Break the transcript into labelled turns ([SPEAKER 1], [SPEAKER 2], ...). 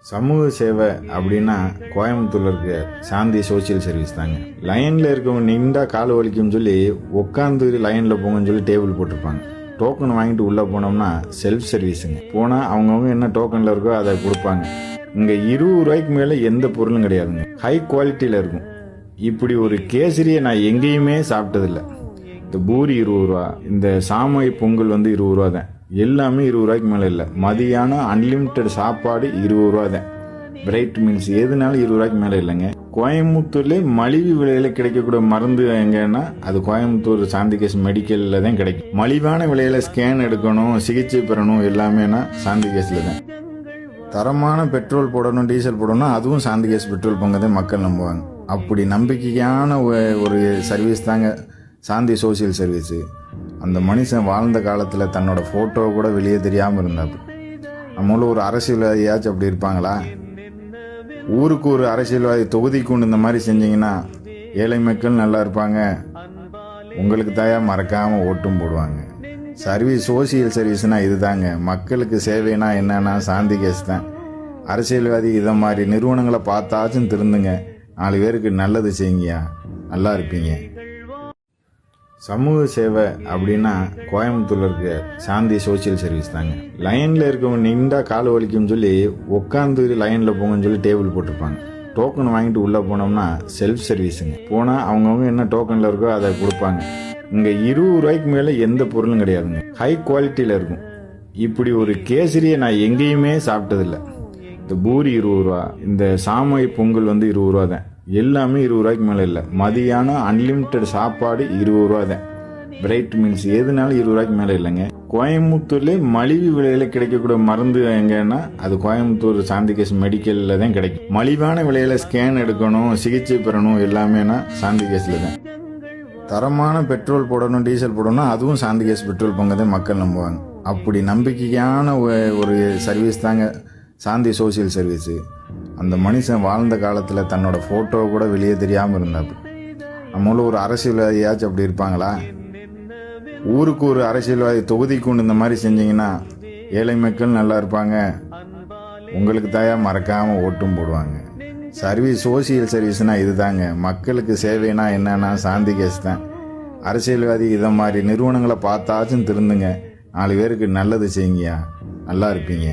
[SPEAKER 1] சமூக சேவை அப்படின்னா கோயம்புத்தூர்ல இருக்க சாந்தி சோசியல் சர்வீஸ் தாங்க. லைன்ல இருக்கவங்க நின்றா கால் வலிக்கும்னு சொல்லி உட்காந்து லைன்ல போங்கன்னு சொல்லி டேபிள் போட்டிருப்பாங்க. டோக்கன் வாங்கிட்டு உள்ள போனோம்னா செல்ஃப் சர்வீஸுங்க. போனா அவங்கவுங்க என்ன டோக்கன்ல இருக்கோ அதை கொடுப்பாங்க. இங்க 20 ரூபாய்க்கு மேல எந்த பொருளும் கிடையாதுங்க. ஹை குவாலிட்டியில இருக்கும். இப்படி ஒரு கேசரியை நான் எங்கேயுமே சாப்பிட்டதில்லை. இந்த பூரி 20 ரூபா, இந்த சாமை பொங்கல் 20 ரூபா தான். எல்லாமே 20 ரூபாய்க்கு மேலே இல்லை. மதியானம் அன்லிமிட்டெட் சாப்பாடு 20 ரூபா தான். பிரைட் மீல்ஸ் எதுனாலும் 20 ரூபாய்க்கு மேலே இல்லைங்க. கோயம்புத்தூர்லேயே மலிவு விலையில கிடைக்கக்கூடிய மருந்து எங்கன்னா அது கோயம்புத்தூர் சாந்திகேஸ் மெடிக்கலில் தான் கிடைக்கும். மலிவான விலையில ஸ்கேன் எடுக்கணும், சிகிச்சை பெறணும் எல்லாமேனா சாந்திகேஸில் தான். தரமான பெட்ரோல் போடணும், டீசல் போடணும், அதுவும் சாந்திகேஸ் பெட்ரோல் பங்கு தான் மக்கள் நம்புவாங்க. அப்படி நம்பிக்கையான ஒரு சர்வீஸ் தாங்க சாந்தி சோசியல் சர்வீஸு. அந்த மனுஷன் வாழ்ந்த காலத்தில் தன்னோட ஃபோட்டோ கூட வெளியே தெரியாமல் இருந்தாப்பு. நம்மள ஒரு அரசியல்வாதியாச்சும் அப்படி இருப்பாங்களா? ஊருக்கு ஒரு அரசியல்வாதி தொகுதிக்கு ஒன்று இந்த மாதிரி செஞ்சீங்கன்னா ஏழை மக்கள் நல்லா இருப்பாங்க. உங்களுக்கு தாயா மறக்காமல் ஓட்டும் போடுவாங்க. சர்வீஸ் சோசியல் சர்வீஸ்னா இதுதாங்க. மக்களுக்கு சேவைனா என்னன்னா சாந்திகேஸ் தான். அரசியல்வாதி இதை மாதிரி நிறுவனங்களை பார்த்தாச்சும் திருந்துங்க. 4 பேருக்கு நல்லது செய்யுங்கயா, நல்லா இருப்பீங்க. சமூக சேவை அப்படின்னா கோயம்புத்தூர்ல இருக்க சாந்தி சோசியல் சர்வீஸ் தாங்க. லைன்ல இருக்கவங்க நின்றா கால் வலிக்கும்னு சொல்லி உட்காந்து லைன்ல போங்கன்னு சொல்லி டேபிள் போட்டிருப்பாங்க. டோக்கன் வாங்கிட்டு உள்ள போனோம்னா செல்ஃப் சர்வீஸுங்க. போனா அவங்கவுங்க என்ன டோக்கன்ல இருக்கோ அதை கொடுப்பாங்க. இங்க 20 ரூபாய்க்கு மேல எந்த பொருளும் கிடையாதுங்க. ஹை குவாலிட்டியில இருக்கும். இப்படி ஒரு கேசரியை நான் எங்கேயுமே சாப்பிட்டதில்லை. இந்த பூரி 20 ரூபா, இந்த சாமை பொங்கல் 20 ரூபா தான். எல்லாமே 20 ரூபாய்க்கு மேலே இல்லை. மதியானம் அன்லிமிட்டெட் சாப்பாடு 20 ரூபா தான். பிரைட் மீல்ஸ் எதுனாலும் 20 ரூபாய்க்கு மேலே இல்லைங்க. கோயம்புத்தூர்லேயே மலிவு விலையில கிடைக்கக்கூடிய மருந்து எங்கன்னா அது கோயம்புத்தூர் சாந்திகேஸ் மெடிக்கலில் தான் கிடைக்கும். மலிவான விலையில ஸ்கேன் எடுக்கணும், சிகிச்சை பெறணும் எல்லாமேனா சாந்திகேஸில் தான். தரமான பெட்ரோல் போடணும், டீசல் போடணும், அதுவும் சாந்திகேஸ் பெட்ரோல் பங்கு தான் மக்கள் நம்புவாங்க. அப்படி நம்பிக்கையான ஒரு சர்வீஸ் தாங்க சாந்தி சோசியல் சர்வீஸு. அந்த மனுஷன் வாழ்ந்த காலத்தில் தன்னோட ஃபோட்டோ கூட வெளியே தெரியாமல் இருந்தாப்பு. நம்மள ஒரு அரசியல்வாதியாச்சும் அப்படி இருப்பாங்களா? ஊருக்கு ஒரு அரசியல்வாதி தொகுதிக்கு ஒன்று இந்த மாதிரி செஞ்சீங்கன்னா ஏழை மக்கள் நல்லா இருப்பாங்க. உங்களுக்கு தாயா மறக்காமல் ஓட்டும் போடுவாங்க. சர்வீஸ் சோசியல் சர்வீஸ்னா இதுதாங்க. மக்களுக்கு சேவைனா என்னன்னா சாந்திகேஸ் தான். அரசியல்வாதி இதை மாதிரி நிறுவனங்களை பார்த்தாச்சும் திருந்துங்க. 4 பேருக்கு நல்லது செய்யுங்கயா, நல்லா இருப்பீங்க.